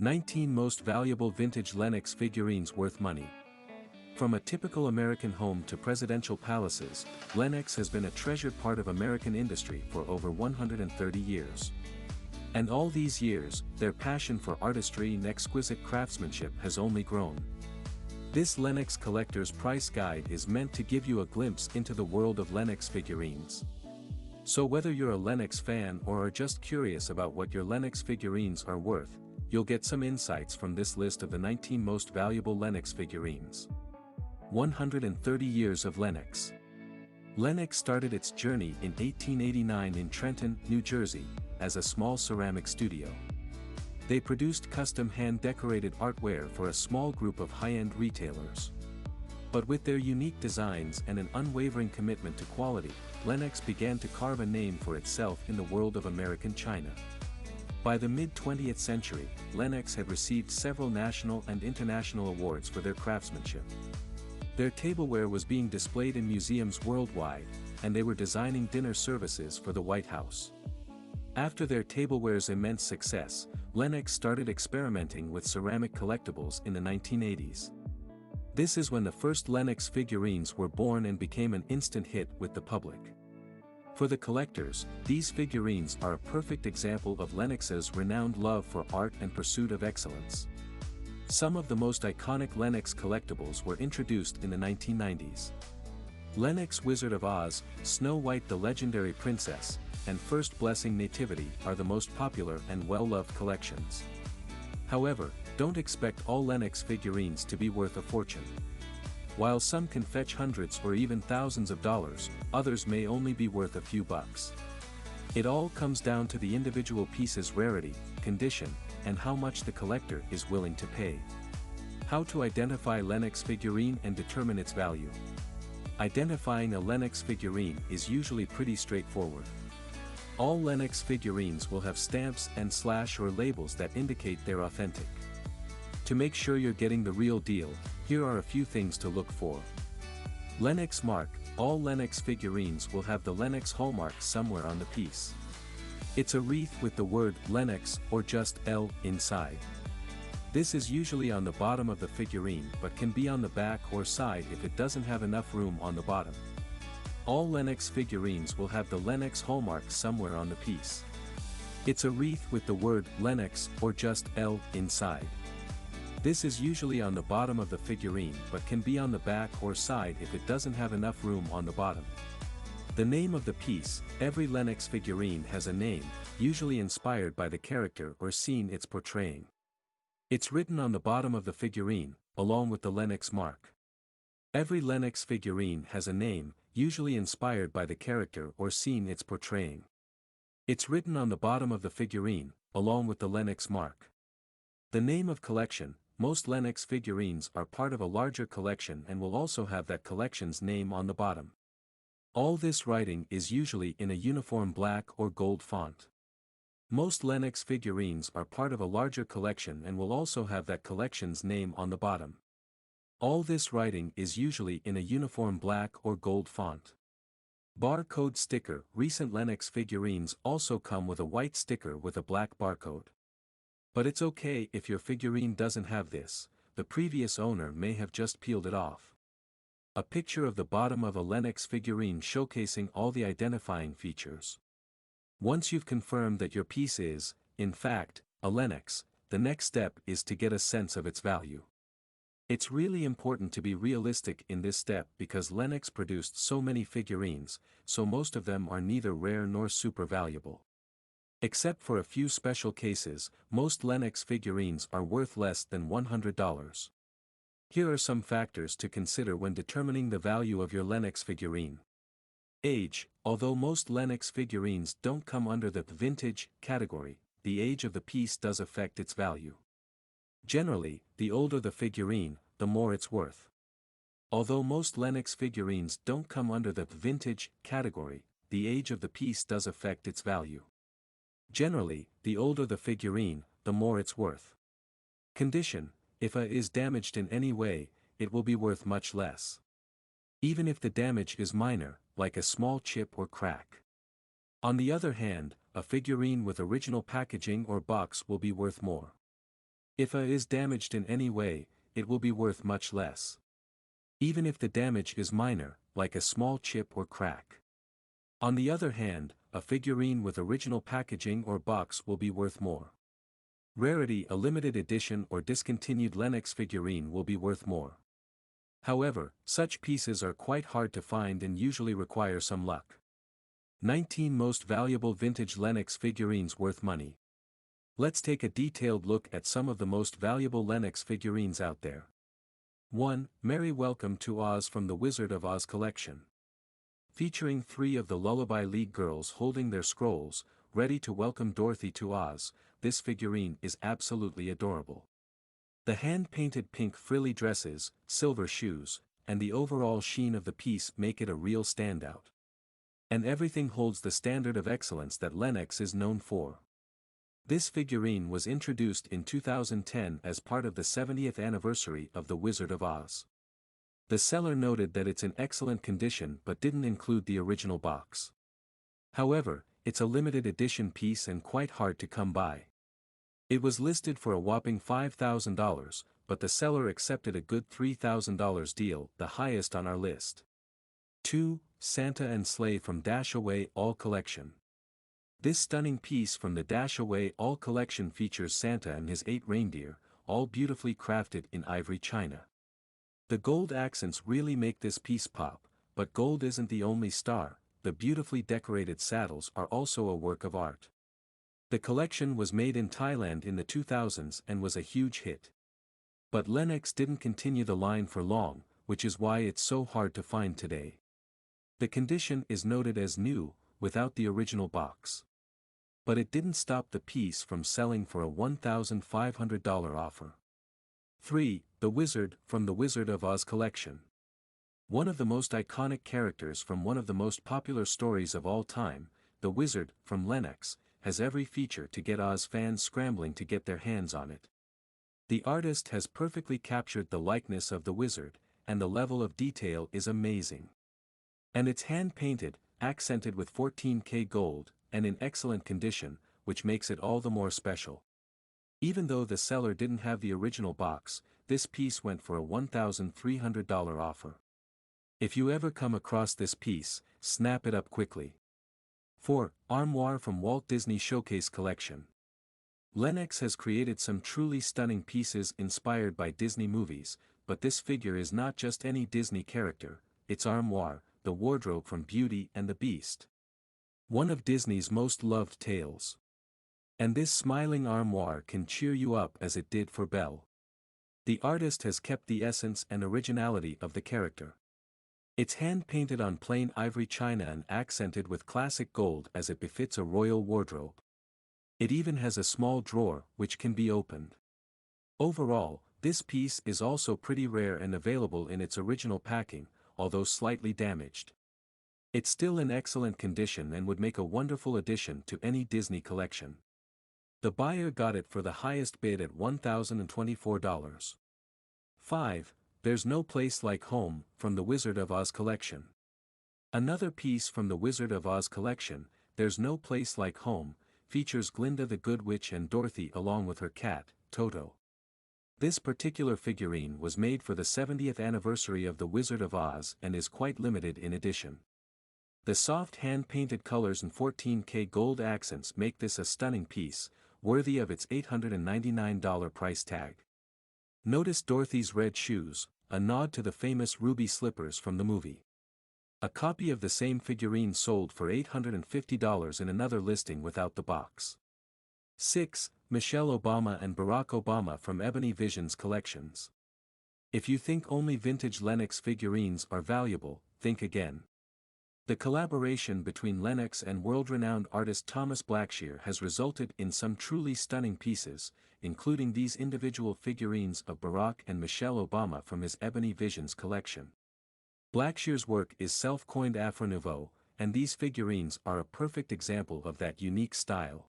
19 Most Valuable Vintage Lenox Figurines Worth Money. From a typical American home to presidential palaces, Lenox has been a treasured part of American industry for over 130 years. And all these years, their passion for artistry and exquisite craftsmanship has only grown. This Lenox Collector's Price Guide is meant to give you a glimpse into the world of Lenox figurines. So whether you're a Lenox fan or are just curious about what your Lenox figurines are worth, you'll get some insights from this list of the 19 most valuable Lenox figurines. 130 years of Lenox. Lenox started its journey in 1889 in Trenton, New Jersey, as a small ceramic studio. They produced custom hand-decorated artware for a small group of high-end retailers. But with their unique designs and an unwavering commitment to quality, Lenox began to carve a name for itself in the world of American china. By the mid-20th century, Lenox had received several national and international awards for their craftsmanship. Their tableware was being displayed in museums worldwide, and they were designing dinner services for the White House. After their tableware's immense success, Lenox started experimenting with ceramic collectibles in the 1980s. This is when the first Lenox figurines were born and became an instant hit with the public. For the collectors, these figurines are a perfect example of Lenox's renowned love for art and pursuit of excellence. Some of the most iconic Lenox collectibles were introduced in the 1990s. Lenox Wizard of Oz, Snow White the Legendary Princess, and First Blessing Nativity are the most popular and well-loved collections. However, don't expect all Lenox figurines to be worth a fortune. While some can fetch hundreds or even thousands of dollars, others may only be worth a few bucks. It all comes down to the individual piece's rarity, condition, and how much the collector is willing to pay. How to identify Lenox figurine and determine its value. Identifying a Lenox figurine is usually pretty straightforward. All Lenox figurines will have stamps and slash or labels that indicate they're authentic. To make sure you're getting the real deal, here are a few things to look for. Lenox mark. All Lenox figurines will have the Lenox hallmark somewhere on the piece. It's a wreath with the word Lenox or just L inside. This is usually on the bottom of the figurine but can be on the back or side if it doesn't have enough room on the bottom. All Lenox figurines will have the Lenox hallmark somewhere on the piece. It's a wreath with the word Lenox or just L inside. This is usually on the bottom of the figurine but can be on the back or side if it doesn't have enough room on the bottom. The name of the piece. Every Lenox figurine has a name, usually inspired by the character or scene it's portraying. It's written on the bottom of the figurine, along with the Lenox mark. Every Lenox figurine has a name, usually inspired by the character or scene it's portraying. It's written on the bottom of the figurine, along with the Lenox mark. The name of collection. Most Lenox figurines are part of a larger collection and will also have that collection's name on the bottom. All this writing is usually in a uniform black or gold font. Most Lenox figurines are part of a larger collection and will also have that collection's name on the bottom. All this writing is usually in a uniform black or gold font. Barcode sticker. Recent Lenox figurines also come with a white sticker with a black barcode. But it's okay if your figurine doesn't have this, the previous owner may have just peeled it off. A picture of the bottom of a Lenox figurine showcasing all the identifying features. Once you've confirmed that your piece is, in fact, a Lenox, the next step is to get a sense of its value. It's really important to be realistic in this step because Lenox produced so many figurines, so most of them are neither rare nor super valuable. Except for a few special cases, most Lenox figurines are worth less than $100. Here are some factors to consider when determining the value of your Lenox figurine. Age. Although most Lenox figurines don't come under the vintage category, the age of the piece does affect its value. Generally, the older the figurine, the more it's worth. Although most Lenox figurines don't come under the vintage category, the age of the piece does affect its value. Generally, the older the figurine, the more it's worth. Condition. If a is damaged in any way, it will be worth much less. Even if the damage is minor, like a small chip or crack. On the other hand, a figurine with original packaging or box will be worth more. If a is damaged in any way, it will be worth much less. Even if the damage is minor, like a small chip or crack. On the other hand, a figurine with original packaging or box will be worth more. Rarity: a limited edition or discontinued Lenox figurine will be worth more. However, such pieces are quite hard to find and usually require some luck. 19 Most Valuable Vintage Lenox Figurines Worth Money. Let's take a detailed look at some of the most valuable Lenox figurines out there. 1. Merry Welcome to Oz from the Wizard of Oz collection. Featuring 3 of the Lullaby League girls holding their scrolls, ready to welcome Dorothy to Oz, this figurine is absolutely adorable. The hand-painted pink frilly dresses, silver shoes, and the overall sheen of the piece make it a real standout. And everything holds the standard of excellence that Lenox is known for. This figurine was introduced in 2010 as part of the 70th anniversary of The Wizard of Oz. The seller noted that it's in excellent condition but didn't include the original box. However, it's a limited edition piece and quite hard to come by. It was listed for a whopping $5,000, but the seller accepted a good $3,000 deal, the highest on our list. 2. Santa and Sleigh from Dash Away All Collection. This stunning piece from the Dash Away All Collection features Santa and his 8 reindeer, all beautifully crafted in ivory china. The gold accents really make this piece pop, but gold isn't the only star. The beautifully decorated saddles are also a work of art. The collection was made in Thailand in the 2000s and was a huge hit. But Lenox didn't continue the line for long, which is why it's so hard to find today. The condition is noted as new, without the original box. But it didn't stop the piece from selling for a $1,500 offer. 3. The Wizard from the Wizard of Oz collection. One of the most iconic characters from one of the most popular stories of all time, the Wizard, from Lenox, has every feature to get Oz fans scrambling to get their hands on it. The artist has perfectly captured the likeness of the wizard, and the level of detail is amazing. And it's hand-painted, accented with 14K gold, and in excellent condition, which makes it all the more special. Even though the seller didn't have the original box, this piece went for a $1,300 offer. If you ever come across this piece, snap it up quickly. 4. Armoire from Walt Disney Showcase Collection. Lenox has created some truly stunning pieces inspired by Disney movies, but this figure is not just any Disney character, it's Armoire, the wardrobe from Beauty and the Beast. One of Disney's most loved tales. And this smiling armoire can cheer you up as it did for Belle. The artist has kept the essence and originality of the character. It's hand-painted on plain ivory china and accented with classic gold as it befits a royal wardrobe. It even has a small drawer, which can be opened. Overall, this piece is also pretty rare and available in its original packing, although slightly damaged. It's still in excellent condition and would make a wonderful addition to any Disney collection. The buyer got it for the highest bid at $1,024. 5. There's No Place Like Home, from the Wizard of Oz collection. Another piece from the Wizard of Oz collection, There's No Place Like Home, features Glinda the Good Witch and Dorothy along with her cat, Toto. This particular figurine was made for the 70th anniversary of the Wizard of Oz and is quite limited in edition. The soft hand-painted colors and 14K gold accents make this a stunning piece, worthy of its $899 price tag. Notice Dorothy's red shoes, a nod to the famous ruby slippers from the movie. A copy of the same figurine sold for $850 in another listing without the box. 6. Michelle Obama and Barack Obama from Ebony Visions Collections. If you think only vintage Lenox figurines are valuable, think again. The collaboration between Lenox and world-renowned artist Thomas Blackshear has resulted in some truly stunning pieces, including these individual figurines of Barack and Michelle Obama from his Ebony Visions collection. Blackshear's work is self-coined Afro Nouveau, and these figurines are a perfect example of that unique style.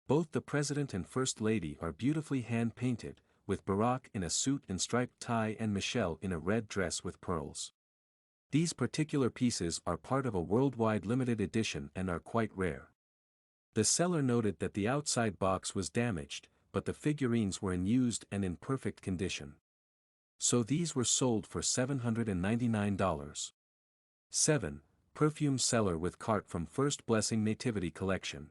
Both the President and First Lady are beautifully hand-painted, with Barack in a suit and striped tie and Michelle in a red dress with pearls. These particular pieces are part of a worldwide limited edition and are quite rare. The seller noted that the outside box was damaged, but the figurines were unused and in perfect condition. So these were sold for $799. 7. Perfume Cellar with Cart from First Blessing Nativity Collection.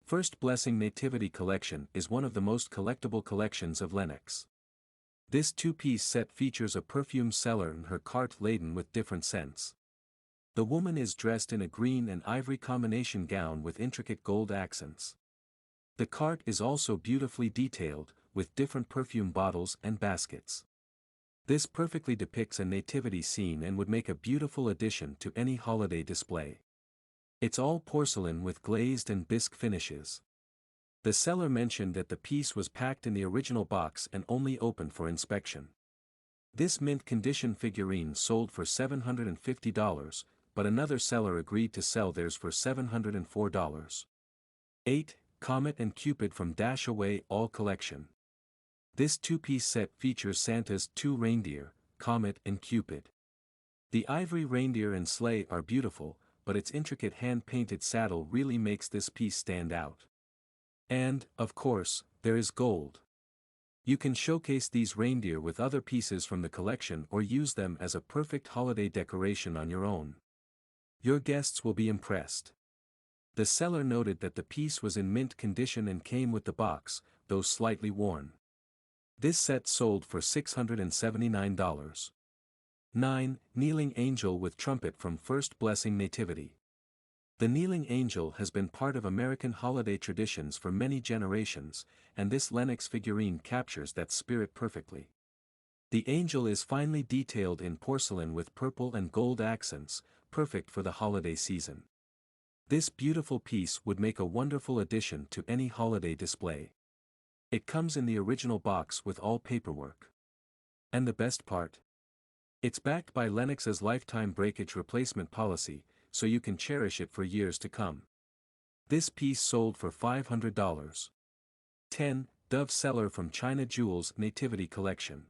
First Blessing Nativity Collection is one of the most collectible collections of Lenox. This two-piece set features a perfume cellar and her cart laden with different scents. The woman is dressed in a green and ivory combination gown with intricate gold accents. The cart is also beautifully detailed, with different perfume bottles and baskets. This perfectly depicts a nativity scene and would make a beautiful addition to any holiday display. It's all porcelain with glazed and bisque finishes. The seller mentioned that the piece was packed in the original box and only opened for inspection. This mint condition figurine sold for $750, but another seller agreed to sell theirs for $704. 8. Comet and Cupid from Dash Away All Collection. This two-piece set features Santa's two reindeer, Comet and Cupid. The ivory reindeer and sleigh are beautiful, but its intricate hand-painted saddle really makes this piece stand out. And, of course, there is gold. You can showcase these reindeer with other pieces from the collection or use them as a perfect holiday decoration on your own. Your guests will be impressed. The seller noted that the piece was in mint condition and came with the box, though slightly worn. This set sold for $679. 9. Kneeling Angel with Trumpet from First Blessing Nativity. The kneeling angel has been part of American holiday traditions for many generations, and this Lenox figurine captures that spirit perfectly. The angel is finely detailed in porcelain with purple and gold accents, perfect for the holiday season. This beautiful piece would make a wonderful addition to any holiday display. It comes in the original box with all paperwork. And the best part? It's backed by Lenox's lifetime breakage replacement policy, so you can cherish it for years to come. This piece sold for $500. 10. Dove Cellar from China Jewels Nativity Collection.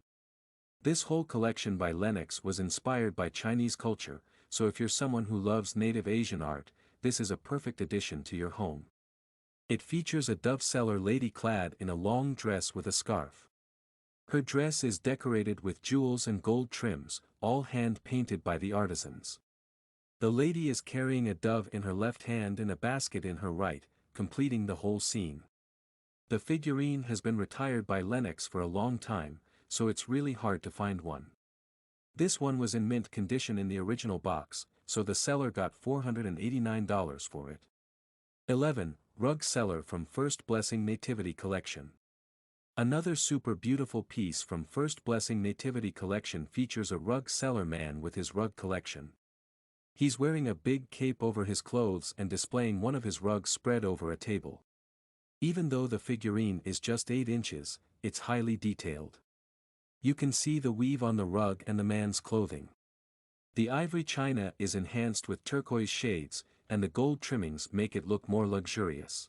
This whole collection by Lenox was inspired by Chinese culture, so if you're someone who loves native Asian art, this is a perfect addition to your home. It features a dove cellar lady clad in a long dress with a scarf. Her dress is decorated with jewels and gold trims, all hand-painted by the artisans. The lady is carrying a dove in her left hand and a basket in her right, completing the whole scene. The figurine has been retired by Lenox for a long time, so it's really hard to find one. This one was in mint condition in the original box, so the seller got $489 for it. 11. Rug Cellar from First Blessing Nativity Collection. Another super beautiful piece from First Blessing Nativity Collection features a rug cellar man with his rug collection. He's wearing a big cape over his clothes and displaying one of his rugs spread over a table. Even though the figurine is just 8 inches, it's highly detailed. You can see the weave on the rug and the man's clothing. The ivory china is enhanced with turquoise shades, and the gold trimmings make it look more luxurious.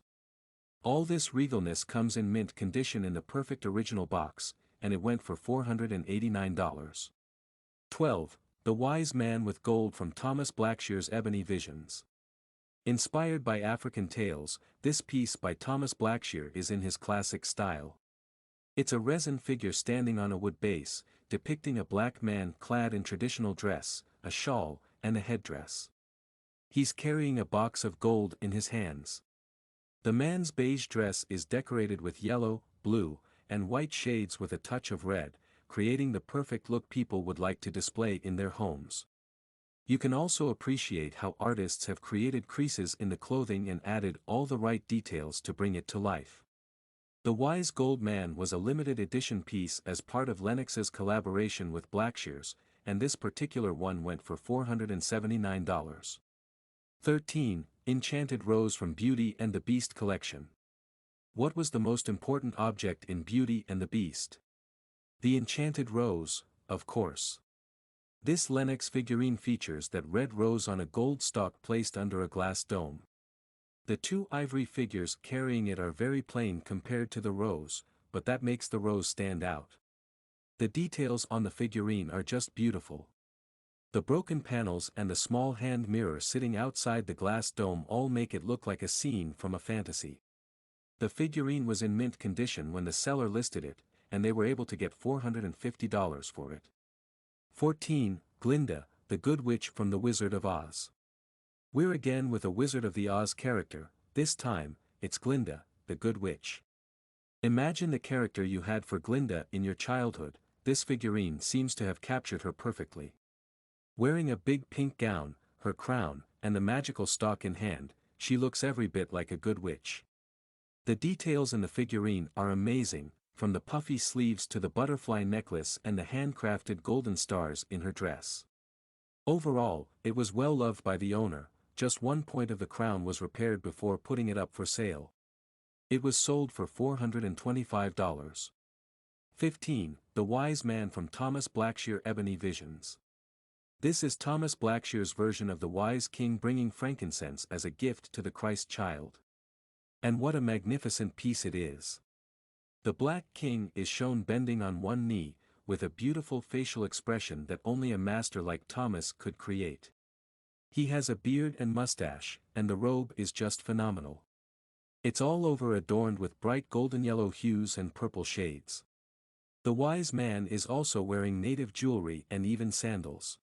All this regalness comes in mint condition in the perfect original box, and it went for $489. 12. The Wise Man with Gold from Thomas Blackshear's Ebony Visions. Inspired by African tales, this piece by Thomas Blackshear is in his classic style. It's a resin figure standing on a wood base, depicting a black man clad in traditional dress, a shawl, and a headdress. He's carrying a box of gold in his hands. The man's beige dress is decorated with yellow, blue, and white shades with a touch of red, creating the perfect look people would like to display in their homes. You can also appreciate how artists have created creases in the clothing and added all the right details to bring it to life. The Wise Gold Man was a limited edition piece as part of Lenox's collaboration with Blackshear's, and this particular one went for $479. 13. Enchanted Rose from Beauty and the Beast Collection. What was the most important object in Beauty and the Beast? The enchanted rose, of course. This Lenox figurine features that red rose on a gold stalk placed under a glass dome. The two ivory figures carrying it are very plain compared to the rose, but that makes the rose stand out. The details on the figurine are just beautiful. The broken panels and the small hand mirror sitting outside the glass dome all make it look like a scene from a fantasy. The figurine was in mint condition when the seller listed it, and they were able to get $450 for it. 14. Glinda, the Good Witch from The Wizard of Oz. We're again with a Wizard of the Oz character, this time, it's Glinda, the Good Witch. Imagine the character you had for Glinda in your childhood. This figurine seems to have captured her perfectly. Wearing a big pink gown, her crown, and the magical stalk in hand, she looks every bit like a good witch. The details in the figurine are amazing, from the puffy sleeves to the butterfly necklace and the handcrafted golden stars in her dress. Overall, it was well loved by the owner. Just one point of the crown was repaired before putting it up for sale. It was sold for $425. 15. The Wise Man from Thomas Blackshear Ebony Visions. This is Thomas Blackshear's version of the wise king bringing frankincense as a gift to the Christ child. And what a magnificent piece it is. The Black King is shown bending on one knee, with a beautiful facial expression that only a master like Thomas could create. He has a beard and mustache, and the robe is just phenomenal. It's all over adorned with bright golden yellow hues and purple shades. The wise man is also wearing native jewelry and even sandals.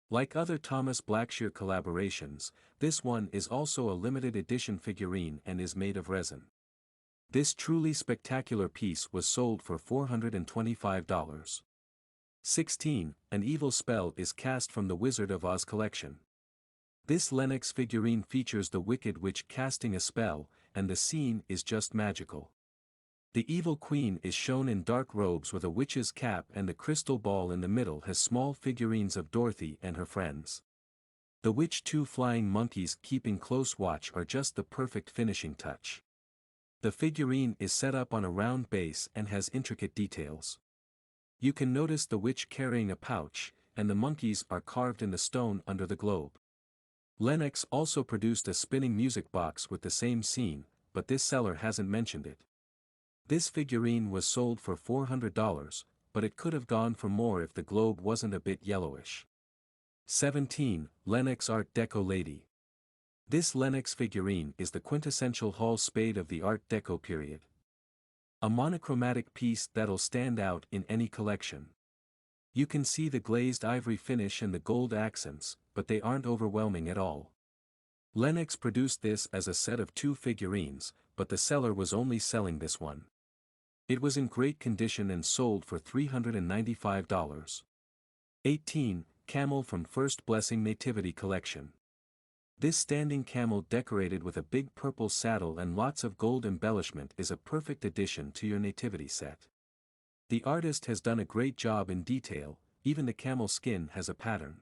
Like other Thomas Blackshear collaborations, this one is also a limited edition figurine and is made of resin. This truly spectacular piece was sold for $425. 16. An evil spell is cast from the Wizard of Oz collection. This Lenox figurine features the Wicked Witch casting a spell, and the scene is just magical. The evil queen is shown in dark robes with a witch's cap, and the crystal ball in the middle has small figurines of Dorothy and her friends. The witch, two flying monkeys keeping close watch, are just the perfect finishing touch. The figurine is set up on a round base and has intricate details. You can notice the witch carrying a pouch, and the monkeys are carved in the stone under the globe. Lenox also produced a spinning music box with the same scene, but this seller hasn't mentioned it. This figurine was sold for $400, but it could have gone for more if the globe wasn't a bit yellowish. 17. Lenox Art Deco Lady. This Lenox figurine is the quintessential Hall spade of the Art Deco period. A monochromatic piece that'll stand out in any collection. You can see the glazed ivory finish and the gold accents, but they aren't overwhelming at all. Lenox produced this as a set of 2 figurines, but the seller was only selling this one. It was in great condition and sold for $395. 18. Camel from First Blessing Nativity Collection. This standing camel decorated with a big purple saddle and lots of gold embellishment is a perfect addition to your nativity set. The artist has done a great job in detail, even the camel skin has a pattern.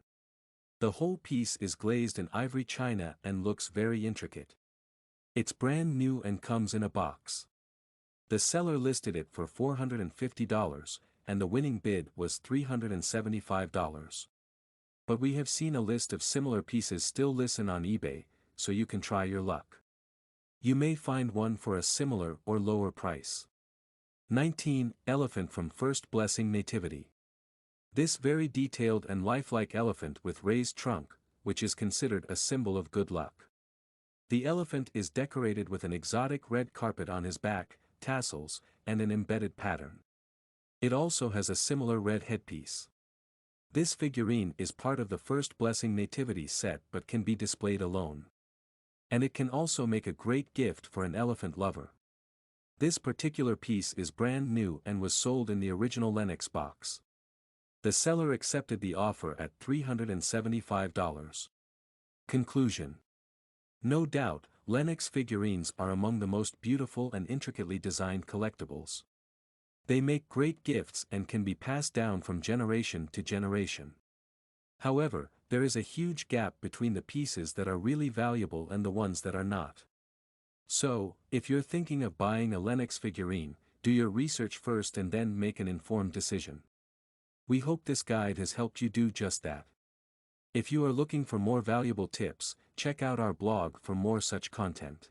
The whole piece is glazed in ivory china and looks very intricate. It's brand new and comes in a box. The seller listed it for $450, and the winning bid was $375. But we have seen a list of similar pieces still listed on eBay, so you can try your luck. You may find one for a similar or lower price. 19. Elephant from First Blessing Nativity. This very detailed and lifelike elephant with raised trunk, which is considered a symbol of good luck. The elephant is decorated with an exotic red carpet on his back, tassels, and an embedded pattern. It also has a similar red headpiece. This figurine is part of the First Blessing Nativity set but can be displayed alone. And it can also make a great gift for an elephant lover. This particular piece is brand new and was sold in the original Lenox box. The seller accepted the offer at $375. Conclusion. No doubt, Lenox figurines are among the most beautiful and intricately designed collectibles. They make great gifts and can be passed down from generation to generation. However, there is a huge gap between the pieces that are really valuable and the ones that are not. So, if you're thinking of buying a Lenox figurine, do your research first and then make an informed decision. We hope this guide has helped you do just that. If you are looking for more valuable tips, check out our blog for more such content.